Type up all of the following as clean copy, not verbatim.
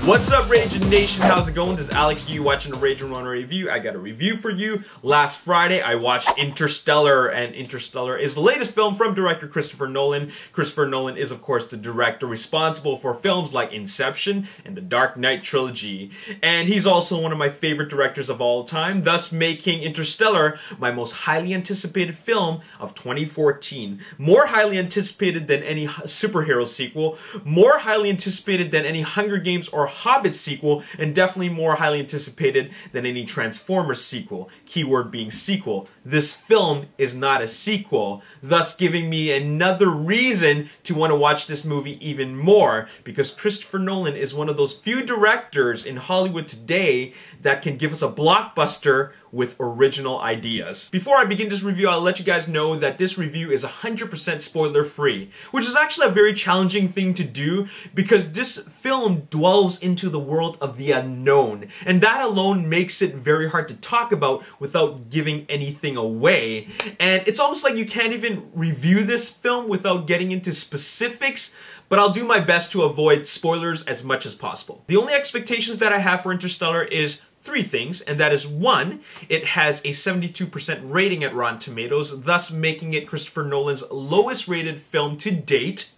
What's up, Ragin Nation? How's it going? This is Alex. You watching a Ragin Ronin review. I got a review for you. Last Friday, I watched Interstellar, and Interstellar is the latest film from director Christopher Nolan. Christopher Nolan is, of course, the director responsible for films like Inception and the Dark Knight trilogy. And he's also one of my favorite directors of all time, thus making Interstellar my most highly anticipated film of 2014. More highly anticipated than any superhero sequel, more highly anticipated than any Hunger Games or Hobbit sequel, and definitely more highly anticipated than any Transformers sequel. Keyword being sequel. This film is not a sequel, thus giving me another reason to want to watch this movie even more, because Christopher Nolan is one of those few directors in Hollywood today that can give us a blockbuster with original ideas. Before I begin this review, I'll let you guys know that this review is 100% spoiler free, which is actually a very challenging thing to do because this film dwells into the world of the unknown, and that alone makes it very hard to talk about without giving anything away. And it's almost like you can't even review this film without getting into specifics, but I'll do my best to avoid spoilers as much as possible. The only expectations that I have for Interstellar is three things, and that is: one, it has a 72% rating at Rotten Tomatoes, thus making it Christopher Nolan's lowest rated film to date.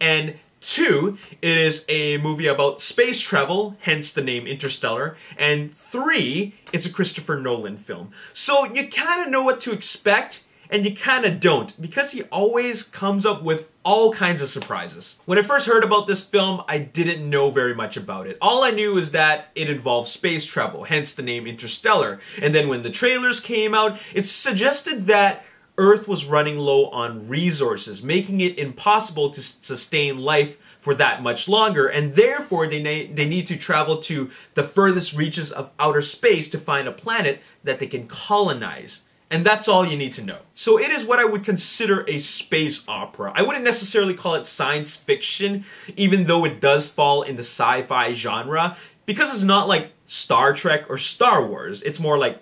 And two, it is a movie about space travel, hence the name Interstellar. And three, it's a Christopher Nolan film. So you kind of know what to expect, and you kind of don't, because he always comes up with all kinds of surprises. When I first heard about this film, I didn't know very much about it. All I knew is that it involved space travel, hence the name Interstellar. And then when the trailers came out, it suggested that Earth was running low on resources, making it impossible to sustain life for that much longer, and therefore they need to travel to the furthest reaches of outer space to find a planet that they can colonize. And that's all you need to know. So it is what I would consider a space opera. I wouldn't necessarily call it science fiction, even though it does fall in the sci-fi genre, because it's not like Star Trek or Star Wars. It's more like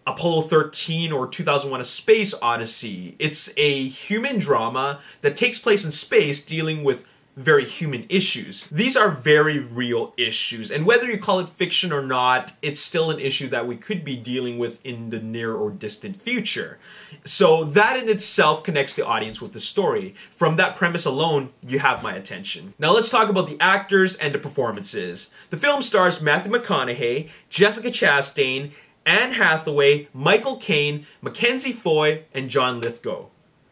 Apollo 13 or 2001: A Space Odyssey. It's a human drama that takes place in space dealing with very human issues. These are very real issues, and whether you call it fiction or not, it's still an issue that we could be dealing with in the near or distant future. So that in itself connects the audience with the story. From that premise alone, you have my attention. Now let's talk about the actors and the performances. The film stars Matthew McConaughey, Jessica Chastain, Anne Hathaway, Michael Caine, Mackenzie Foy, and John Lithgow.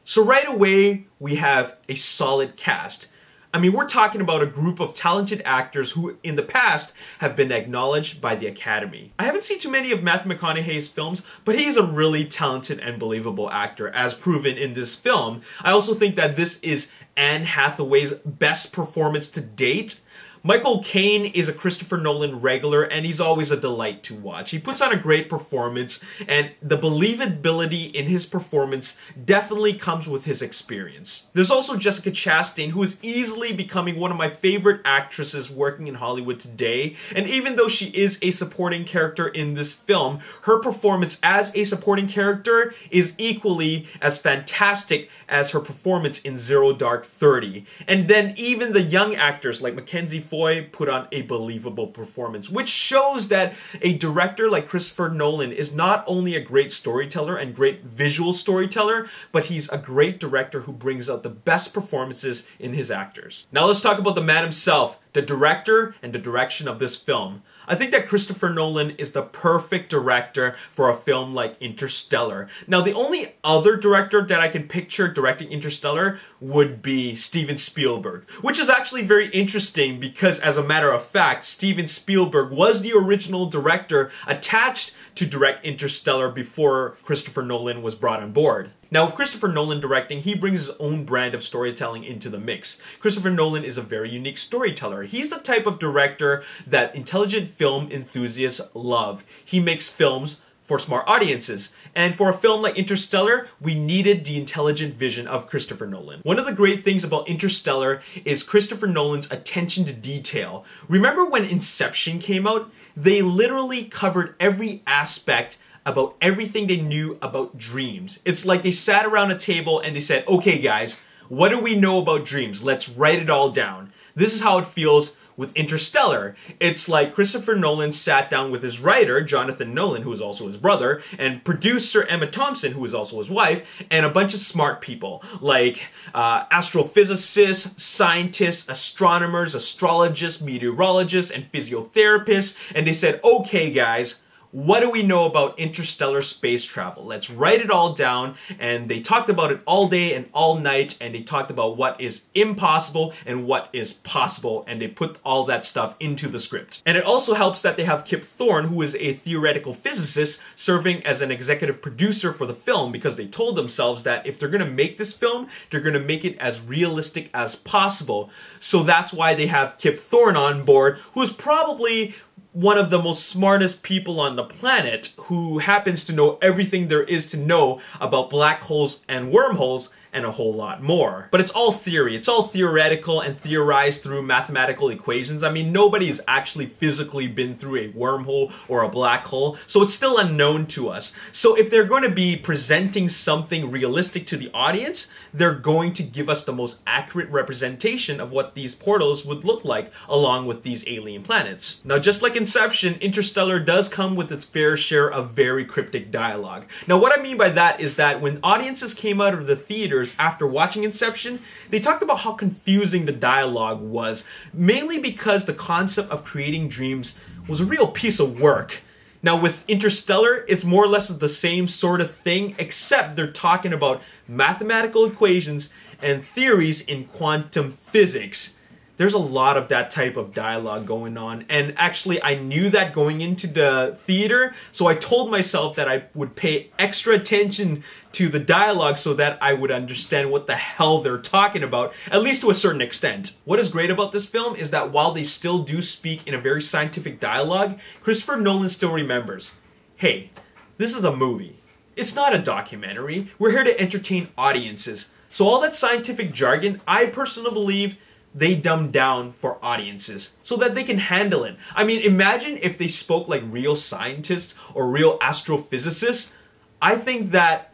So right away, we have a solid cast. I mean, we're talking about a group of talented actors who in the past have been acknowledged by the Academy. I haven't seen too many of Matthew McConaughey's films, but he's a really talented and believable actor, as proven in this film. I also think that this is Anne Hathaway's best performance to date. Michael Caine is a Christopher Nolan regular, and he's always a delight to watch. He puts on a great performance, and the believability in his performance definitely comes with his experience. There's also Jessica Chastain, who is easily becoming one of my favorite actresses working in Hollywood today, and even though she is a supporting character in this film, her performance as a supporting character is equally as fantastic as her performance in Zero Dark 30. And then even the young actors like Mackenzie Foy put on a believable performance, which shows that a director like Christopher Nolan is not only a great storyteller and great visual storyteller, but he's a great director who brings out the best performances in his actors. Now let's talk about the man himself, the director and the direction of this film. I think that Christopher Nolan is the perfect director for a film like Interstellar. Now, the only other director that I can picture directing Interstellar would be Steven Spielberg, which is actually very interesting because, as a matter of fact, Steven Spielberg was the original director attached to direct Interstellar before Christopher Nolan was brought on board. Now, with Christopher Nolan directing, he brings his own brand of storytelling into the mix. Christopher Nolan is a very unique storyteller. He's the type of director that intelligent film enthusiasts love. He makes films for smart audiences. And for a film like Interstellar, we needed the intelligent vision of Christopher Nolan. One of the great things about Interstellar is Christopher Nolan's attention to detail. Remember when Inception came out? They literally covered every aspect about everything they knew about dreams. It's like they sat around a table and they said, okay guys, what do we know about dreams? Let's write it all down. This is how it feels with Interstellar. It's like Christopher Nolan sat down with his writer, Jonathan Nolan, who is also his brother, and producer Emma Thompson, who is also his wife, and a bunch of smart people, like astrophysicists, scientists, astronomers, astrologists, meteorologists, and physiotherapists, and they said, okay guys, what do we know about interstellar space travel? Let's write it all down. And they talked about it all day and all night, and they talked about what is impossible and what is possible, and they put all that stuff into the script. And it also helps that they have Kip Thorne, who is a theoretical physicist, serving as an executive producer for the film, because they told themselves that if they're going to make this film, they're going to make it as realistic as possible. So that's why they have Kip Thorne on board, who is probably one of the most smartest people on the planet, who happens to know everything there is to know about black holes and wormholes and a whole lot more. But it's all theory. It's all theoretical and theorized through mathematical equations. I mean, nobody's actually physically been through a wormhole or a black hole, so it's still unknown to us. So if they're going to be presenting something realistic to the audience, they're going to give us the most accurate representation of what these portals would look like along with these alien planets. Now, just like Inception, Interstellar does come with its fair share of very cryptic dialogue. Now, what I mean by that is that when audiences came out of the theaters after watching Inception, they talked about how confusing the dialogue was, mainly because the concept of creating dreams was a real piece of work. Now with Interstellar, it's more or less the same sort of thing, except they're talking about mathematical equations and theories in quantum physics. There's a lot of that type of dialogue going on, and actually I knew that going into the theater, so I told myself that I would pay extra attention to the dialogue so that I would understand what the hell they're talking about, at least to a certain extent. What is great about this film is that while they still do speak in a very scientific dialogue, Christopher Nolan still remembers, hey, this is a movie. It's not a documentary. We're here to entertain audiences. So all that scientific jargon, I personally believe, they dumb down for audiences so that they can handle it. I mean, imagine if they spoke like real scientists or real astrophysicists. I think that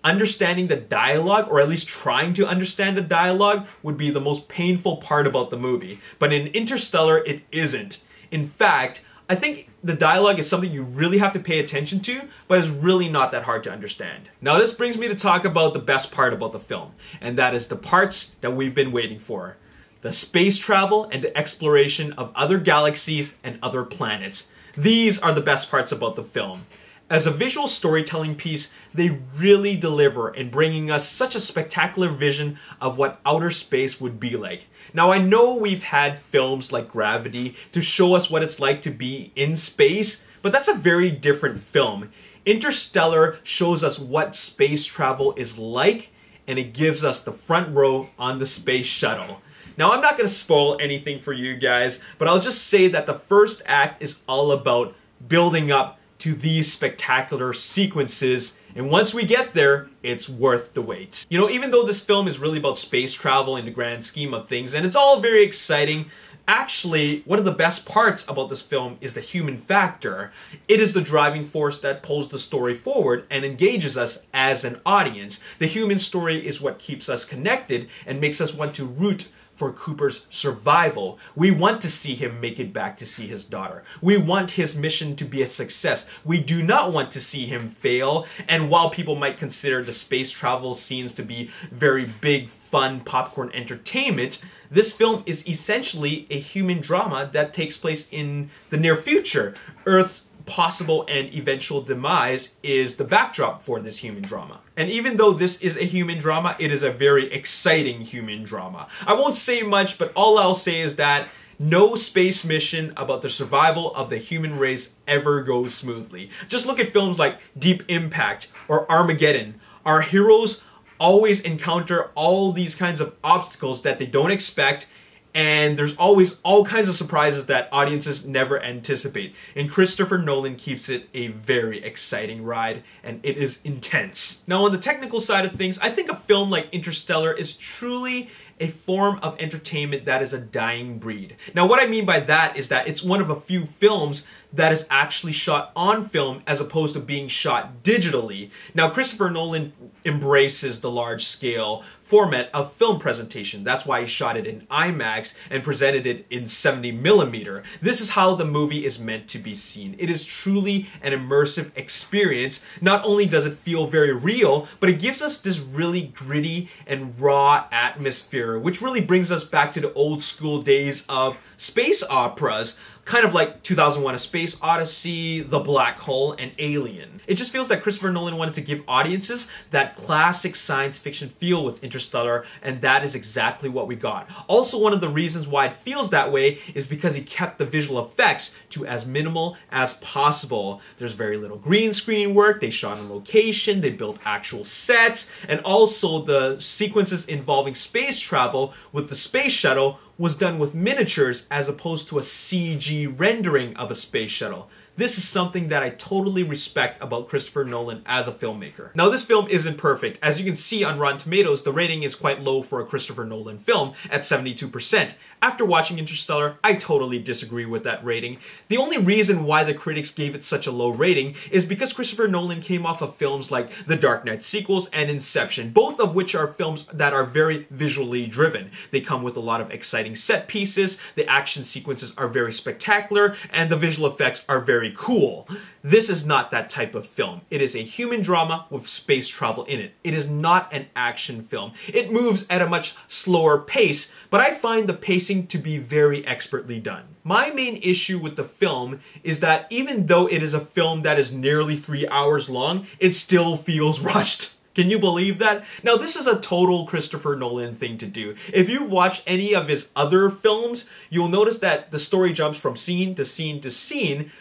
understanding the dialogue, or at least trying to understand the dialogue, would be the most painful part about the movie. But in Interstellar, it isn't. In fact, I think the dialogue is something you really have to pay attention to, but it's really not that hard to understand. Now this brings me to talk about the best part about the film, and that is the parts that we've been waiting for. The space travel and the exploration of other galaxies and other planets. These are the best parts about the film. As a visual storytelling piece, they really deliver in bringing us such a spectacular vision of what outer space would be like. Now I know we've had films like Gravity to show us what it's like to be in space, but that's a very different film. Interstellar shows us what space travel is like, and it gives us the front row on the space shuttle. Now, I'm not going to spoil anything for you guys, but I'll just say that the first act is all about building up to these spectacular sequences, and once we get there, it's worth the wait. You know, even though this film is really about space travel in the grand scheme of things, and it's all very exciting, actually, one of the best parts about this film is the human factor. It is the driving force that pulls the story forward and engages us as an audience. The human story is what keeps us connected and makes us want to root for Cooper's survival. We want to see him make it back to see his daughter. We want his mission to be a success. We do not want to see him fail. And while people might consider the space travel scenes to be very big, fun, popcorn entertainment, this film is essentially a human drama that takes place in the near future. Earth's possible and eventual demise is the backdrop for this human drama. And even though this is a human drama, it is a very exciting human drama. I won't say much, but all I'll say is that no space mission about the survival of the human race ever goes smoothly. Just look at films like Deep Impact or Armageddon. Our heroes always encounter all these kinds of obstacles that they don't expect, and there's always all kinds of surprises that audiences never anticipate. And Christopher Nolan keeps it a very exciting ride, and it is intense. Now, on the technical side of things, I think a film like Interstellar is truly a form of entertainment that is a dying breed. Now, what I mean by that is that it's one of a few films that is actually shot on film as opposed to being shot digitally. Now, Christopher Nolan embraces the large scale format of film presentation. That's why he shot it in IMAX and presented it in 70mm. This is how the movie is meant to be seen. It is truly an immersive experience. Not only does it feel very real, but it gives us this really gritty and raw atmosphere, which really brings us back to the old school days of space operas, kind of like 2001: A Space Odyssey, The Black Hole, and Alien. It just feels that Christopher Nolan wanted to give audiences that classic science fiction feel with Interstellar, and that is exactly what we got. Also, one of the reasons why it feels that way is because he kept the visual effects to as minimal as possible. There's very little green screen work, they shot on location, they built actual sets, and also the sequences involving space travel with the space shuttle was done with miniatures as opposed to a CG rendering of a space shuttle. This is something that I totally respect about Christopher Nolan as a filmmaker. Now, this film isn't perfect. As you can see on Rotten Tomatoes, the rating is quite low for a Christopher Nolan film at 72%. After watching Interstellar, I totally disagree with that rating. The only reason why the critics gave it such a low rating is because Christopher Nolan came off of films like the Dark Knight sequels and Inception, both of which are films that are very visually driven. They come with a lot of exciting set pieces, the action sequences are very spectacular, and the visual effects are very cool. This is not that type of film. It is a human drama with space travel in it. It is not an action film. It moves at a much slower pace, but I find the pacing to be very expertly done. My main issue with the film is that even though it is a film that is nearly 3 hours long, it still feels rushed. Can you believe that? Now, this is a total Christopher Nolan thing to do. If you watch any of his other films, you'll notice that the story jumps from scene to scene to scene,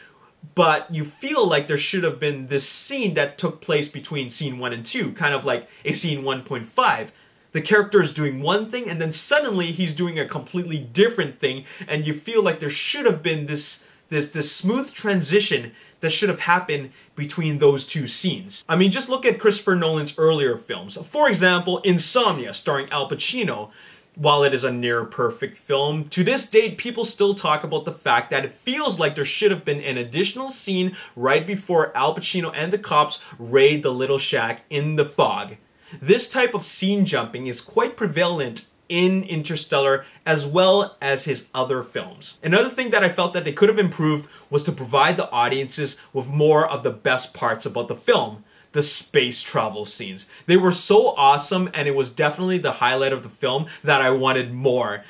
but you feel like there should have been this scene that took place between scene 1 and 2, kind of like a scene 1.5. The character is doing one thing and then suddenly he's doing a completely different thing, and you feel like there should have been this smooth transition that should have happened between those two scenes. I mean, just look at Christopher Nolan's earlier films. For example, Insomnia, starring Al Pacino. While it is a near-perfect film, to this date, people still talk about the fact that it feels like there should have been an additional scene right before Al Pacino and the cops raid the little shack in the fog. This type of scene jumping is quite prevalent in Interstellar as well as his other films. Another thing that I felt that they could have improved was to provide the audiences with more of the best parts about the film. The space travel scenes. They were so awesome, and it was definitely the highlight of the film that I wanted more.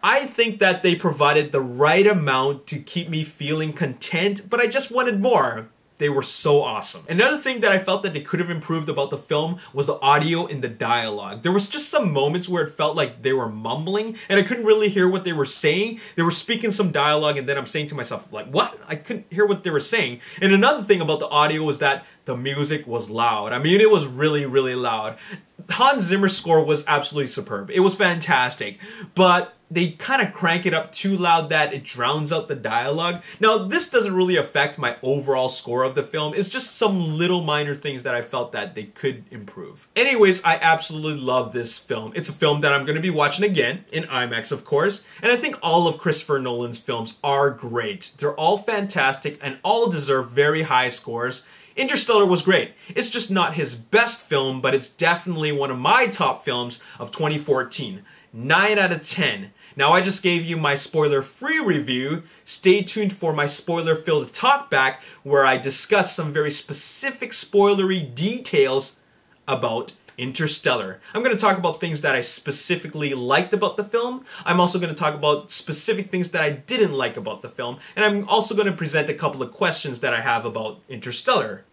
I think that they provided the right amount to keep me feeling content, but I just wanted more. They were so awesome. Another thing that I felt that they could have improved about the film was the audio and the dialogue. There was just some moments where it felt like they were mumbling and I couldn't really hear what they were saying. They were speaking some dialogue and then I'm saying to myself, like, what? I couldn't hear what they were saying. And another thing about the audio was that the music was loud. I mean, it was really, really loud. Hans Zimmer's score was absolutely superb. It was fantastic. But they kind of crank it up too loud that it drowns out the dialogue. Now, this doesn't really affect my overall score of the film. It's just some little minor things that I felt that they could improve. Anyways, I absolutely love this film. It's a film that I'm going to be watching again, in IMAX of course, and I think all of Christopher Nolan's films are great. They're all fantastic and all deserve very high scores. Interstellar was great. It's just not his best film, but it's definitely one of my top films of 2014. 9 out of 10. Now, I just gave you my spoiler-free review. Stay tuned for my spoiler-filled talkback where I discuss some very specific spoilery details about Interstellar. I'm going to talk about things that I specifically liked about the film. I'm also going to talk about specific things that I didn't like about the film. And I'm also going to present a couple of questions that I have about Interstellar.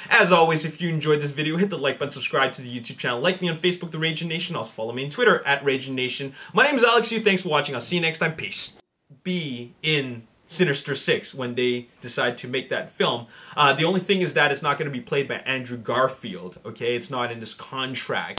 As always, if you enjoyed this video, hit the like button, subscribe to the YouTube channel, like me on Facebook, The Ragin Nation. Also follow me on Twitter, @RaginNation. My name is Alex Yu. Thanks for watching. I'll see you next time. Peace. Be in Sinister Six when they decide to make that film. The only thing is that it's not going to be played by Andrew Garfield, okay? It's not in this contract.